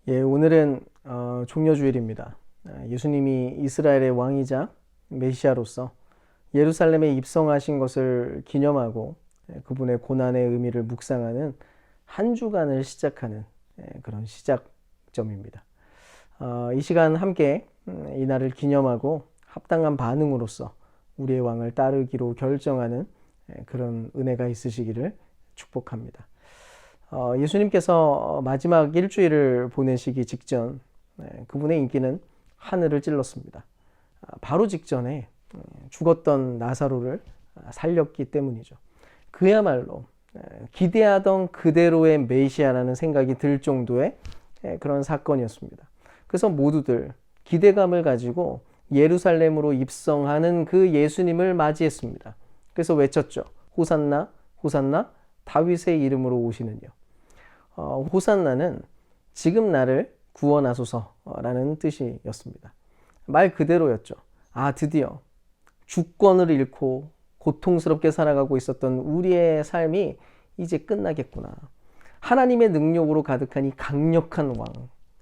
오늘은 종려주일입니다. 예수님이 이스라엘의 왕이자 메시아로서 예루살렘에 입성하신 것을 기념하고 그분의 고난의 의미를 묵상하는 한 주간을 시작하는 그런 시작점입니다. 이 시간 함께 이 날을 기념하고 합당한 반응으로서 우리의 왕을 따르기로 결정하는 그런 은혜가 있으시기를 축복합니다. 예수님께서 마지막 일주일을 보내시기 직전 그분의 인기는 하늘을 찔렀습니다. 바로 직전에 죽었던 나사로를 살렸기 때문이죠. 그야말로 기대하던 그대로의 메시아라는 생각이 들 정도의 그런 사건이었습니다. 그래서 모두들 기대감을 가지고 예루살렘으로 입성하는 그 예수님을 맞이했습니다. 그래서 외쳤죠. 호산나, 호산나, 다윗의 이름으로 오시는요. 호산나는 지금 나를 구원하소서라는 뜻이었습니다. 말 그대로였죠. 드디어 주권을 잃고 고통스럽게 살아가고 있었던 우리의 삶이 이제 끝나겠구나. 하나님의 능력으로 가득한 이 강력한 왕,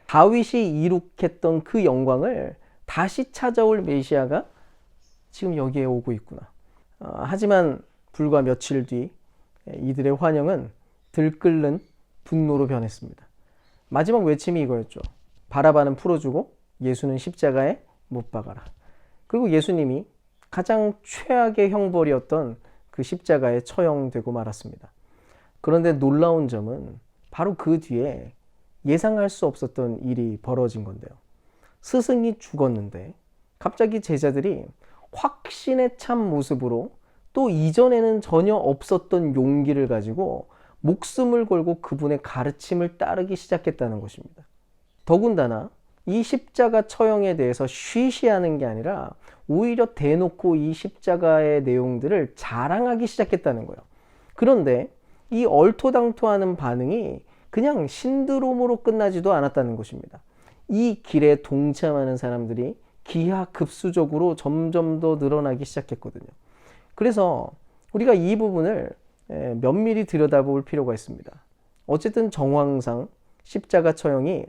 다윗이 이룩했던 그 영광을 다시 찾아올 메시아가 지금 여기에 오고 있구나. 하지만 불과 며칠 뒤 이들의 환영은 들끓는 분노로 변했습니다. 마지막 외침이 이거였죠. 바라바는 풀어주고 예수는 십자가에 못 박아라. 그리고 예수님이 가장 최악의 형벌이었던 그 십자가에 처형되고 말았습니다. 그런데 놀라운 점은 바로 그 뒤에 예상할 수 없었던 일이 벌어진 건데요. 스승이 죽었는데 갑자기 제자들이 확신에 찬 모습으로 또 이전에는 전혀 없었던 용기를 가지고 목숨을 걸고 그분의 가르침을 따르기 시작했다는 것입니다. 더군다나 이 십자가 처형에 대해서 쉬쉬하는 게 아니라 오히려 대놓고 이 십자가의 내용들을 자랑하기 시작했다는 거예요. 그런데 이 얼토당토하는 반응이 그냥 신드롬으로 끝나지도 않았다는 것입니다. 이 길에 동참하는 사람들이 기하급수적으로 점점 더 늘어나기 시작했거든요. 그래서 우리가 이 부분을 면밀히 들여다볼 필요가 있습니다. 어쨌든 정황상 십자가 처형이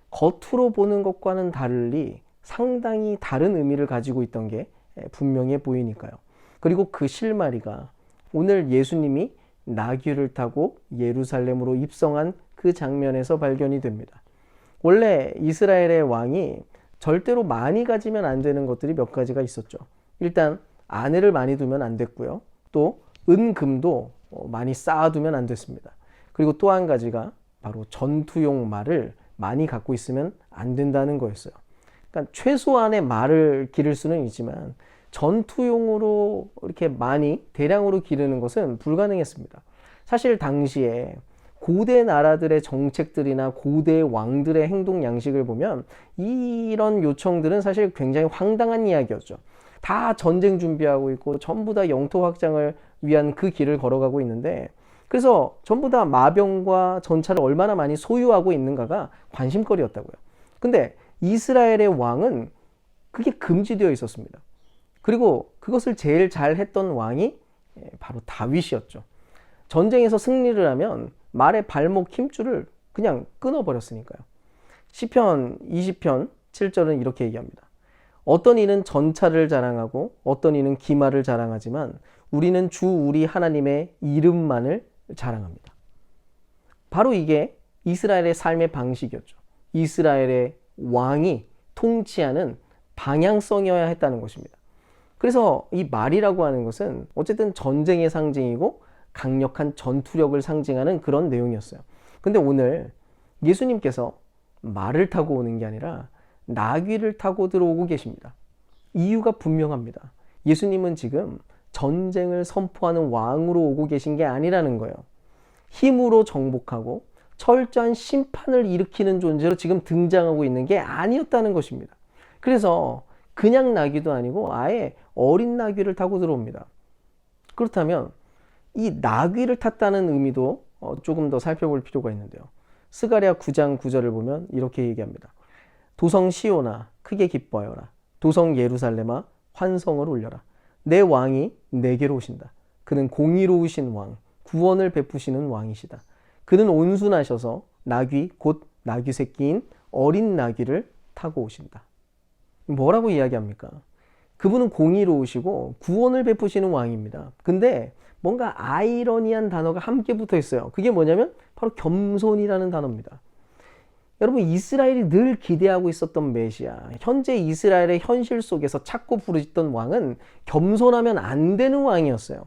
겉으로 보는 것과는 달리 상당히 다른 의미를 가지고 있던 게 분명해 보이니까요. 그리고 그 실마리가 오늘 예수님이 나귀를 타고 예루살렘으로 입성한 그 장면에서 발견이 됩니다. 원래 이스라엘의 왕이 절대로 많이 가지면 안 되는 것들이 몇 가지가 있었죠. 일단 아내를 많이 두면 안 됐고요. 또 은금도 많이 쌓아두면 안 됐습니다. 그리고 또 한 가지가 바로 전투용 말을 많이 갖고 있으면 안 된다는 거였어요. 그러니까 최소한의 말을 기를 수는 있지만 전투용으로 이렇게 많이 대량으로 기르는 것은 불가능했습니다. 사실 당시에 고대 나라들의 정책들이나 고대 왕들의 행동 양식을 보면 이런 요청들은 사실 굉장히 황당한 이야기였죠. 다 전쟁 준비하고 있고 전부 다 영토 확장을 위한 그 길을 걸어가고 있는데, 그래서 전부 다 마병과 전차를 얼마나 많이 소유하고 있는가가 관심거리였다고요. 근데 이스라엘의 왕은 그게 금지되어 있었습니다. 그리고 그것을 제일 잘했던 왕이 바로 다윗이었죠. 전쟁에서 승리를 하면 말의 발목 힘줄을 그냥 끊어버렸으니까요. 시편 20편 7절은 이렇게 얘기합니다. 어떤 이는 전차를 자랑하고 어떤 이는 기마를 자랑하지만 우리는 주 우리 하나님의 이름만을 자랑합니다. 바로 이게 이스라엘의 삶의 방식이었죠. 이스라엘의 왕이 통치하는 방향성이어야 했다는 것입니다. 그래서 이 말이라고 하는 것은 어쨌든 전쟁의 상징이고 강력한 전투력을 상징하는 그런 내용이었어요. 근데 오늘 예수님께서 말을 타고 오는 게 아니라 나귀를 타고 들어오고 계십니다. 이유가 분명합니다. 예수님은 지금 전쟁을 선포하는 왕으로 오고 계신 게 아니라는 거예요. 힘으로 정복하고 철저한 심판을 일으키는 존재로 지금 등장하고 있는 게 아니었다는 것입니다. 그래서 그냥 나귀도 아니고 아예 어린 나귀를 타고 들어옵니다. 그렇다면 이 나귀를 탔다는 의미도 조금 더 살펴볼 필요가 있는데요. 스가랴 9장 9절을 보면 이렇게 얘기합니다. 도성 시온아 크게 기뻐하여라. 도성 예루살렘아 환성을 올려라. 내 왕이 내게로 오신다. 그는 공의로우신 왕, 구원을 베푸시는 왕이시다. 그는 온순하셔서 나귀 곧 나귀 새끼인 어린 나귀를 타고 오신다. 뭐라고 이야기합니까? 그분은 공의로우시고 구원을 베푸시는 왕입니다. 근데 뭔가 아이러니한 단어가 함께 붙어 있어요. 그게 뭐냐면 바로 겸손이라는 단어입니다. 여러분, 이스라엘이 늘 기대하고 있었던 메시아, 현재 이스라엘의 현실 속에서 찾고 부르짖던 왕은 겸손하면 안 되는 왕이었어요.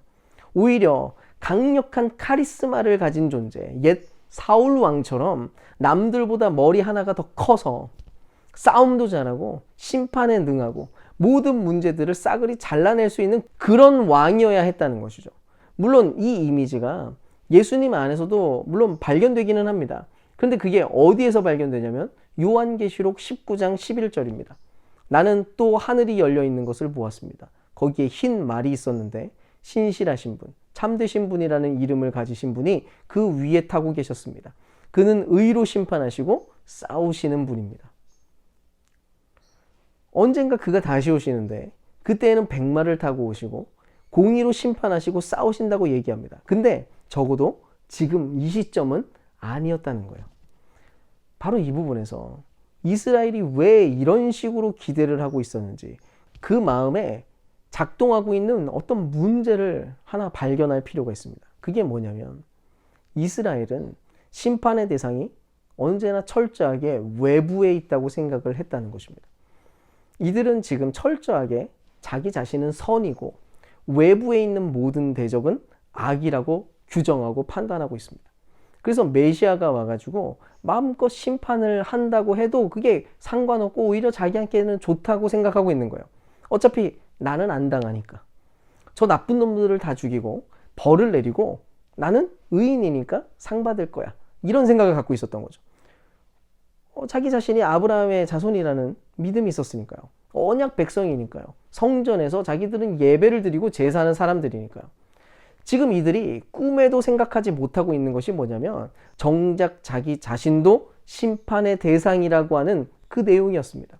오히려 강력한 카리스마를 가진 존재, 옛 사울 왕처럼 남들보다 머리 하나가 더 커서 싸움도 잘하고 심판에 능하고 모든 문제들을 싸그리 잘라낼 수 있는 그런 왕이어야 했다는 것이죠. 물론 이 이미지가 예수님 안에서도 물론 발견되기는 합니다. 그런데 그게 어디에서 발견되냐면 요한계시록 19장 11절입니다. 나는 또 하늘이 열려 있는 것을 보았습니다. 거기에 흰 말이 있었는데 신실하신 분, 참되신 분이라는 이름을 가지신 분이 그 위에 타고 계셨습니다. 그는 의로 심판하시고 싸우시는 분입니다. 언젠가 그가 다시 오시는데 그때에는 백마를 타고 오시고 공의로 심판하시고 싸우신다고 얘기합니다. 근데 적어도 지금 이 시점은 아니었다는 거예요. 바로 이 부분에서 이스라엘이 왜 이런 식으로 기대를 하고 있었는지, 그 마음에 작동하고 있는 어떤 문제를 하나 발견할 필요가 있습니다. 그게 뭐냐면 이스라엘은 심판의 대상이 언제나 철저하게 외부에 있다고 생각을 했다는 것입니다. 이들은 지금 철저하게 자기 자신은 선이고 외부에 있는 모든 대적은 악이라고 규정하고 판단하고 있습니다. 그래서 메시아가 와가지고 마음껏 심판을 한다고 해도 그게 상관없고 오히려 자기한테는 좋다고 생각하고 있는 거예요. 어차피 나는 안 당하니까. 저 나쁜 놈들을 다 죽이고 벌을 내리고 나는 의인이니까 상 받을 거야. 이런 생각을 갖고 있었던 거죠. 자기 자신이 아브라함의 자손이라는 믿음이 있었으니까요. 언약 백성이니까요. 성전에서 자기들은 예배를 드리고 제사하는 사람들이니까요. 지금 이들이 꿈에도 생각하지 못하고 있는 것이 뭐냐면 정작 자기 자신도 심판의 대상이라고 하는 그 내용이었습니다.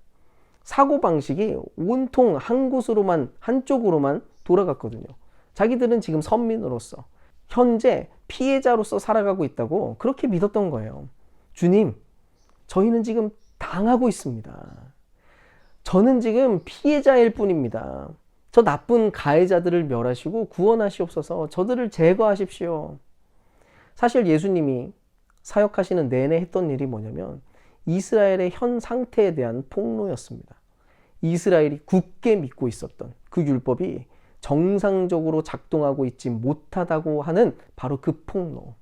사고방식이 온통 한 곳으로만, 한쪽으로만 돌아갔거든요. 자기들은 지금 선민으로서 현재 피해자로서 살아가고 있다고 그렇게 믿었던 거예요. 주님, 저희는 지금 당하고 있습니다. 저는 지금 피해자일 뿐입니다. 저 나쁜 가해자들을 멸하시고 구원하시옵소서. 저들을 제거하십시오. 사실 예수님이 사역하시는 내내 했던 일이 뭐냐면 이스라엘의 현 상태에 대한 폭로였습니다. 이스라엘이 굳게 믿고 있었던 그 율법이 정상적으로 작동하고 있지 못하다고 하는 바로 그 폭로.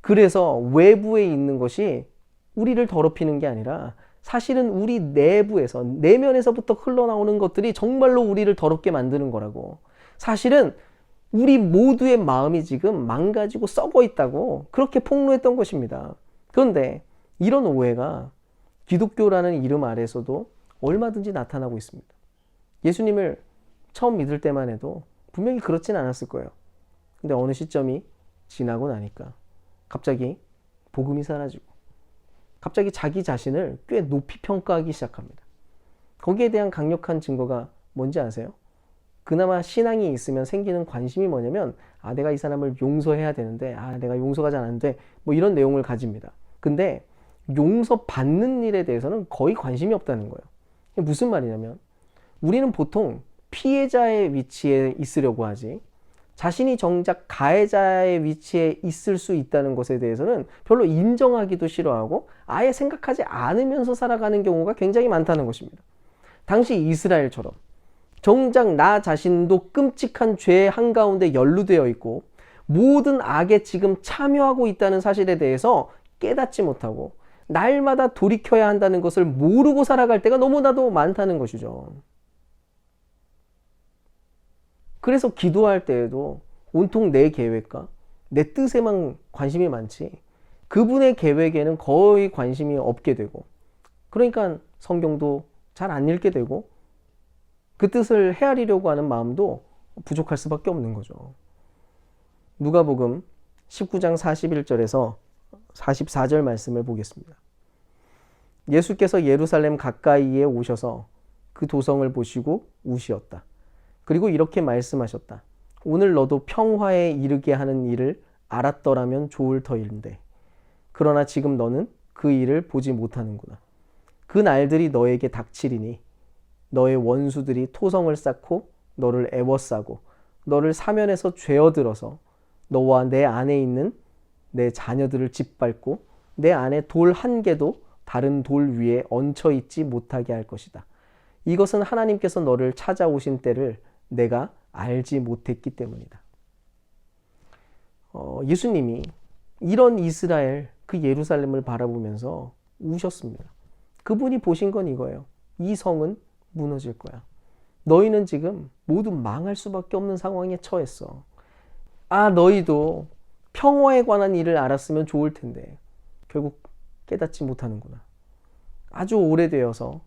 그래서 외부에 있는 것이 우리를 더럽히는 게 아니라 사실은 우리 내부에서, 내면에서부터 흘러나오는 것들이 정말로 우리를 더럽게 만드는 거라고. 사실은 우리 모두의 마음이 지금 망가지고 썩어 있다고 그렇게 폭로했던 것입니다. 그런데 이런 오해가 기독교라는 이름 아래서도 얼마든지 나타나고 있습니다. 예수님을 처음 믿을 때만 해도 분명히 그렇진 않았을 거예요. 근데 어느 시점이 지나고 나니까 갑자기 복음이 사라지고 갑자기 자기 자신을 꽤 높이 평가하기 시작합니다. 거기에 대한 강력한 증거가 뭔지 아세요? 그나마 신앙이 있으면 생기는 관심이 뭐냐면 내가 이 사람을 용서해야 되는데 내가 용서가 잘 안 돼. 뭐 이런 내용을 가집니다. 근데 용서받는 일에 대해서는 거의 관심이 없다는 거예요. 무슨 말이냐면 우리는 보통 피해자의 위치에 있으려고 하지 자신이 정작 가해자의 위치에 있을 수 있다는 것에 대해서는 별로 인정하기도 싫어하고 아예 생각하지 않으면서 살아가는 경우가 굉장히 많다는 것입니다. 당시 이스라엘처럼 정작 나 자신도 끔찍한 죄 한가운데 연루되어 있고 모든 악에 지금 참여하고 있다는 사실에 대해서 깨닫지 못하고 날마다 돌이켜야 한다는 것을 모르고 살아갈 때가 너무나도 많다는 것이죠. 그래서 기도할 때에도 온통 내 계획과 내 뜻에만 관심이 많지 그분의 계획에는 거의 관심이 없게 되고 그러니까 성경도 잘 안 읽게 되고 그 뜻을 헤아리려고 하는 마음도 부족할 수밖에 없는 거죠. 누가복음 19장 41절에서 44절 말씀을 보겠습니다. 예수께서 예루살렘 가까이에 오셔서 그 도성을 보시고 우시었다. 그리고 이렇게 말씀하셨다. 오늘 너도 평화에 이르게 하는 일을 알았더라면 좋을 터인데 그러나 지금 너는 그 일을 보지 못하는구나. 그 날들이 너에게 닥치리니 너의 원수들이 토성을 쌓고 너를 애워싸고 너를 사면에서 죄어들어서 너와 내 안에 있는 내 자녀들을 짓밟고 내 안에 돌 한 개도 다른 돌 위에 얹혀 있지 못하게 할 것이다. 이것은 하나님께서 너를 찾아오신 때를 내가 알지 못했기 때문이다. 예수님이 이런 이스라엘, 그 예루살렘을 바라보면서 우셨습니다. 그분이 보신 건 이거예요. 이 성은 무너질 거야. 너희는 지금 모두 망할 수밖에 없는 상황에 처했어. 너희도 평화에 관한 일을 알았으면 좋을 텐데 결국 깨닫지 못하는구나. 아주 오래되어서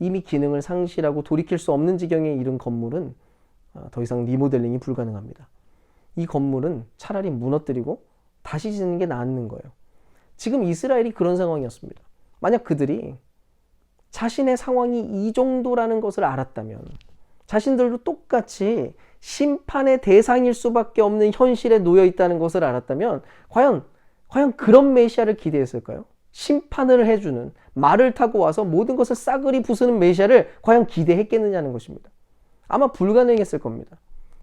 이미 기능을 상실하고 돌이킬 수 없는 지경에 이른 건물은 더 이상 리모델링이 불가능합니다. 이 건물은 차라리 무너뜨리고 다시 짓는 게 낫는 거예요. 지금 이스라엘이 그런 상황이었습니다. 만약 그들이 자신의 상황이 이 정도라는 것을 알았다면, 자신들도 똑같이 심판의 대상일 수밖에 없는 현실에 놓여 있다는 것을 알았다면 과연 그런 메시아를 기대했을까요? 심판을 해주는, 말을 타고 와서 모든 것을 싸그리 부수는 메시아를 과연 기대했겠느냐는 것입니다. 아마 불가능했을 겁니다.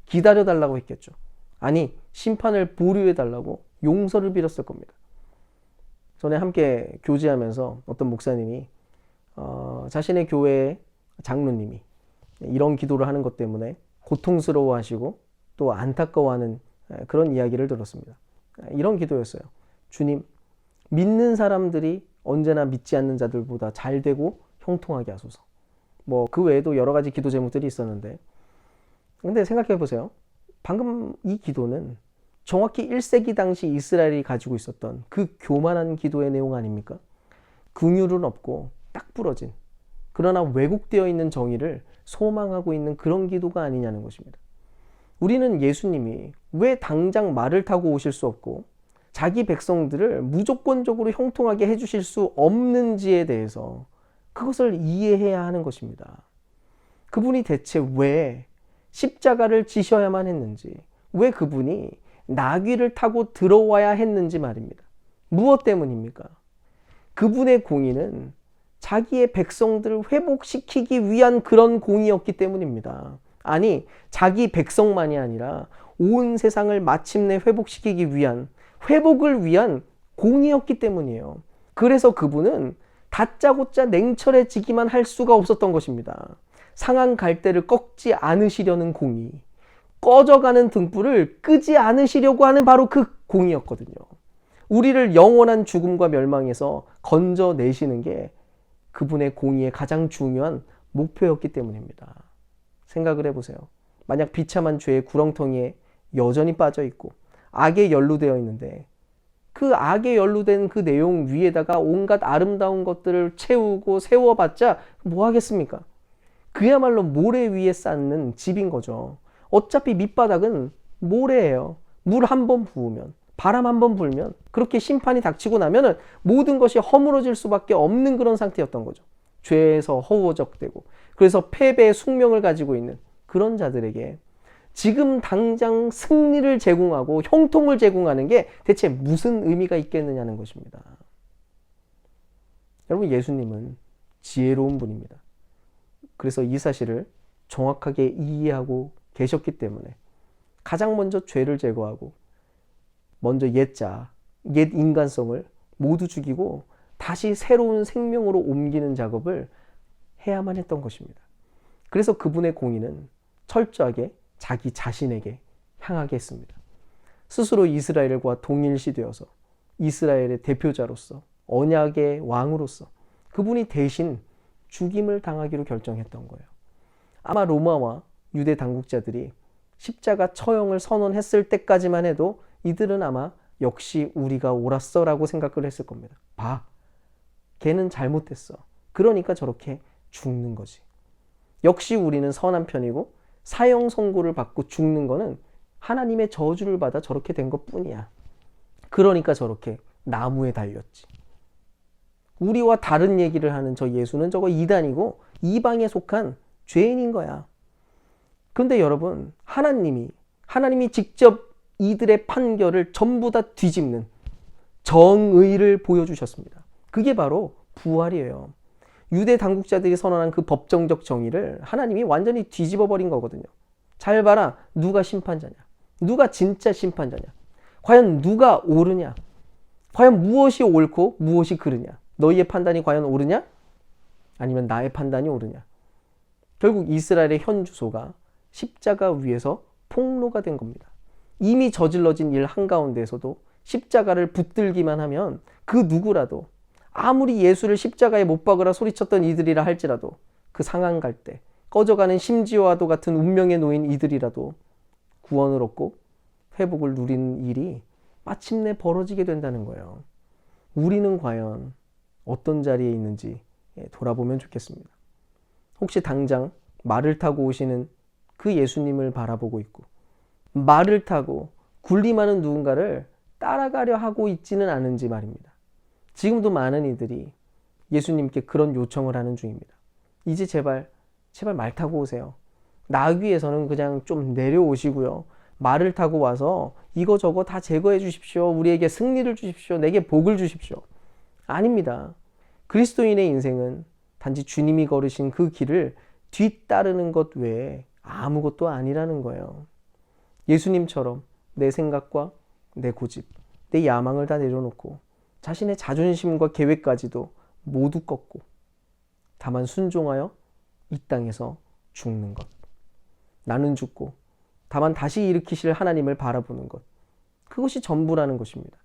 기다려달라고 했겠죠. 아니, 심판을 보류해달라고 용서를 빌었을 겁니다. 전에 함께 교제하면서 어떤 목사님이 자신의 교회의 장로님이 이런 기도를 하는 것 때문에 고통스러워하시고 또 안타까워하는 그런 이야기를 들었습니다. 이런 기도였어요. 주님, 믿는 사람들이 언제나 믿지 않는 자들보다 잘 되고 형통하게 하소서. 그 외에도 여러 가지 기도 제목들이 있었는데, 근데 생각해 보세요. 방금 이 기도는 정확히 1세기 당시 이스라엘이 가지고 있었던 그 교만한 기도의 내용 아닙니까? 긍휼은 없고 딱 부러진, 그러나 왜곡되어 있는 정의를 소망하고 있는 그런 기도가 아니냐는 것입니다. 우리는 예수님이 왜 당장 말을 타고 오실 수 없고 자기 백성들을 무조건적으로 형통하게 해주실 수 없는지에 대해서 그것을 이해해야 하는 것입니다. 그분이 대체 왜 십자가를 지셔야만 했는지, 왜 그분이 나귀를 타고 들어와야 했는지 말입니다. 무엇 때문입니까? 그분의 공의는 자기의 백성들을 회복시키기 위한 그런 공의였기 때문입니다. 아니, 자기 백성만이 아니라 온 세상을 마침내 회복시키기 위한, 회복을 위한 공의였기 때문이에요. 그래서 그분은 다짜고짜 냉철해지기만 할 수가 없었던 것입니다. 상한 갈대를 꺾지 않으시려는 공의, 꺼져가는 등불을 끄지 않으시려고 하는 바로 그 공의였거든요. 우리를 영원한 죽음과 멸망에서 건져내시는 게 그분의 공의의 가장 중요한 목표였기 때문입니다. 생각을 해보세요. 만약 비참한 죄의 구렁텅이에 여전히 빠져있고 악에 연루되어 있는데, 그 악에 연루된 그 내용 위에다가 온갖 아름다운 것들을 채우고 세워봤자 뭐 하겠습니까? 그야말로 모래 위에 쌓는 집인 거죠. 어차피 밑바닥은 모래예요. 물 한 번 부으면, 바람 한 번 불면, 그렇게 심판이 닥치고 나면은 모든 것이 허물어질 수밖에 없는 그런 상태였던 거죠. 죄에서 허우적대고, 그래서 패배의 숙명을 가지고 있는 그런 자들에게 지금 당장 승리를 제공하고 형통을 제공하는 게 대체 무슨 의미가 있겠느냐는 것입니다. 여러분, 예수님은 지혜로운 분입니다. 그래서 이 사실을 정확하게 이해하고 계셨기 때문에 가장 먼저 죄를 제거하고 먼저 옛 인간성을 모두 죽이고 다시 새로운 생명으로 옮기는 작업을 해야만 했던 것입니다. 그래서 그분의 공의는 철저하게 자기 자신에게 향하게 했습니다. 스스로 이스라엘과 동일시되어서 이스라엘의 대표자로서, 언약의 왕으로서 그분이 대신 죽임을 당하기로 결정했던 거예요. 아마 로마와 유대 당국자들이 십자가 처형을 선언했을 때까지만 해도 이들은 아마 역시 우리가 옳았어 라고 생각을 했을 겁니다. 봐, 걔는 잘못했어. 그러니까 저렇게 죽는 거지. 역시 우리는 선한 편이고 사형 선고를 받고 죽는 거는 하나님의 저주를 받아 저렇게 된 것뿐이야. 그러니까 저렇게 나무에 달렸지. 우리와 다른 얘기를 하는 저 예수는 저거 이단이고 이방에 속한 죄인인 거야. 그런데 여러분, 하나님이 직접 이들의 판결을 전부 다 뒤집는 정의를 보여주셨습니다. 그게 바로 부활이에요. 유대 당국자들이 선언한 그 법정적 정의를 하나님이 완전히 뒤집어 버린 거거든요. 잘 봐라. 누가 심판자냐? 누가 진짜 심판자냐? 과연 누가 옳으냐? 과연 무엇이 옳고 무엇이 그르냐? 너희의 판단이 과연 옳으냐? 아니면 나의 판단이 옳으냐? 결국 이스라엘의 현 주소가 십자가 위에서 폭로가 된 겁니다. 이미 저질러진 일 한가운데에서도 십자가를 붙들기만 하면 그 누구라도, 아무리 예수를 십자가에 못 박으라 소리쳤던 이들이라 할지라도, 그 상한 갈 때 꺼져가는 심지어와도 같은 운명에 놓인 이들이라도 구원을 얻고 회복을 누리는 일이 마침내 벌어지게 된다는 거예요. 우리는 과연 어떤 자리에 있는지 돌아보면 좋겠습니다. 혹시 당장 말을 타고 오시는 그 예수님을 바라보고 있고, 말을 타고 군림하는 누군가를 따라가려 하고 있지는 않은지 말입니다. 지금도 많은 이들이 예수님께 그런 요청을 하는 중입니다. 이제 제발 말 타고 오세요. 나귀에서는 그냥 좀 내려오시고요. 말을 타고 와서 이거저거 다 제거해 주십시오. 우리에게 승리를 주십시오. 내게 복을 주십시오. 아닙니다. 그리스도인의 인생은 단지 주님이 걸으신 그 길을 뒤따르는 것 외에 아무것도 아니라는 거예요. 예수님처럼 내 생각과 내 고집, 내 야망을 다 내려놓고 자신의 자존심과 계획까지도 모두 꺾고 다만 순종하여 이 땅에서 죽는 것. 나는 죽고 다만 다시 일으키실 하나님을 바라보는 것. 그것이 전부라는 것입니다.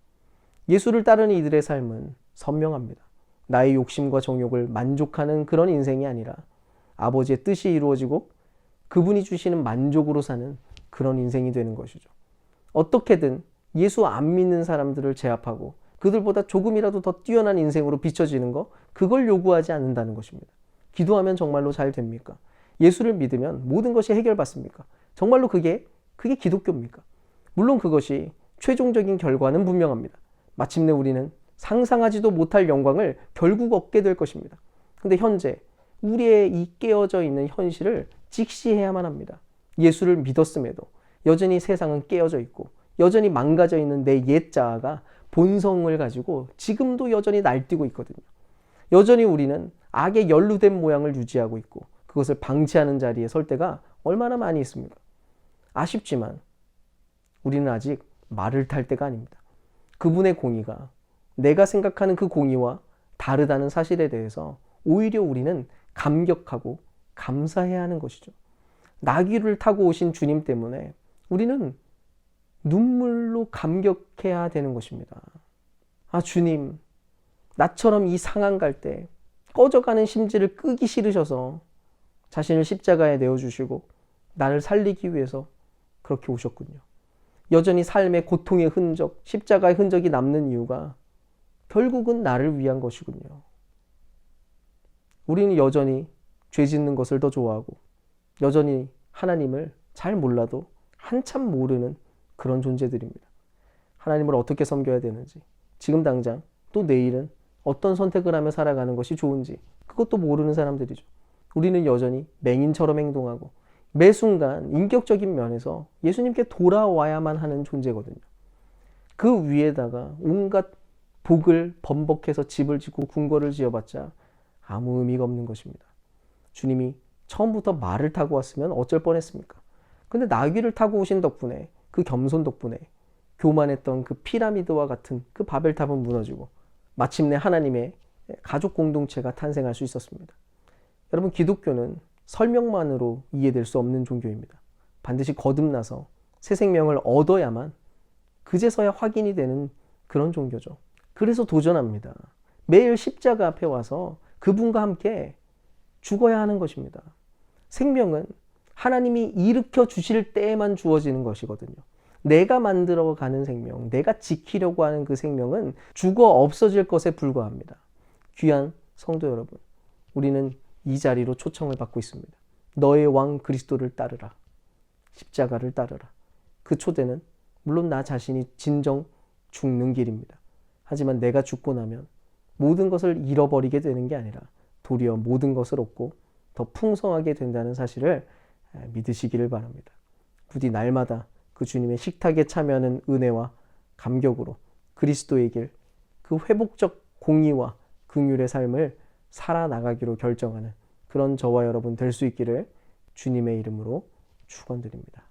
예수를 따르는 이들의 삶은 선명합니다. 나의 욕심과 정욕을 만족하는 그런 인생이 아니라 아버지의 뜻이 이루어지고 그분이 주시는 만족으로 사는 그런 인생이 되는 것이죠. 어떻게든 예수 안 믿는 사람들을 제압하고 그들보다 조금이라도 더 뛰어난 인생으로 비춰지는 거, 그걸 요구하지 않는다는 것입니다. 기도하면 정말로 잘 됩니까? 예수를 믿으면 모든 것이 해결받습니까? 정말로 그게 기독교입니까? 물론 그것이 최종적인 결과는 분명합니다. 마침내 우리는 상상하지도 못할 영광을 결국 얻게 될 것입니다. 근데 현재 우리의 이 깨어져 있는 현실을 직시해야만 합니다. 예수를 믿었음에도 여전히 세상은 깨어져 있고 여전히 망가져 있는 내 옛 자아가 본성을 가지고 지금도 여전히 날뛰고 있거든요. 여전히 우리는 악에 연루된 모양을 유지하고 있고 그것을 방치하는 자리에 설 때가 얼마나 많이 있습니까? 아쉽지만 우리는 아직 말을 탈 때가 아닙니다. 그분의 공의가 내가 생각하는 그 공의와 다르다는 사실에 대해서 오히려 우리는 감격하고 감사해야 하는 것이죠. 나귀를 타고 오신 주님 때문에 우리는 눈물로 감격해야 되는 것입니다. 아, 주님, 나처럼 이 상한 갈 때 꺼져가는 심지를 끄기 싫으셔서 자신을 십자가에 내어주시고 나를 살리기 위해서 그렇게 오셨군요. 여전히 삶의 고통의 흔적, 십자가의 흔적이 남는 이유가 결국은 나를 위한 것이군요. 우리는 여전히 죄 짓는 것을 더 좋아하고 여전히 하나님을 잘 몰라도 한참 모르는 그런 존재들입니다. 하나님을 어떻게 섬겨야 되는지, 지금 당장 또 내일은 어떤 선택을 하며 살아가는 것이 좋은지 그것도 모르는 사람들이죠. 우리는 여전히 맹인처럼 행동하고 매 순간 인격적인 면에서 예수님께 돌아와야만 하는 존재거든요. 그 위에다가 온갖 복을 번복해서 집을 짓고 궁궐을 지어봤자 아무 의미가 없는 것입니다. 주님이 처음부터 말을 타고 왔으면 어쩔 뻔했습니까? 근데 나귀를 타고 오신 덕분에, 그 겸손 덕분에 교만했던 그 피라미드와 같은 그 바벨탑은 무너지고 마침내 하나님의 가족 공동체가 탄생할 수 있었습니다. 여러분, 기독교는 설명만으로 이해될 수 없는 종교입니다. 반드시 거듭나서 새 생명을 얻어야만 그제서야 확인이 되는 그런 종교죠. 그래서 도전합니다. 매일 십자가 앞에 와서 그분과 함께 죽어야 하는 것입니다. 생명은 하나님이 일으켜 주실 때에만 주어지는 것이거든요. 내가 만들어가는 생명, 내가 지키려고 하는 그 생명은 죽어 없어질 것에 불과합니다. 귀한 성도 여러분, 우리는 이 자리로 초청을 받고 있습니다. 너의 왕 그리스도를 따르라. 십자가를 따르라. 그 초대는 물론 나 자신이 진정 죽는 길입니다. 하지만 내가 죽고 나면 모든 것을 잃어버리게 되는 게 아니라 도리어 모든 것을 얻고 더 풍성하게 된다는 사실을 믿으시기를 바랍니다. 부디 날마다 그 주님의 식탁에 참여하는 은혜와 감격으로 그리스도의 길, 그 회복적 공의와 긍휼의 삶을 살아나가기로 결정하는 그런 저와 여러분 될 수 있기를 주님의 이름으로 축원드립니다.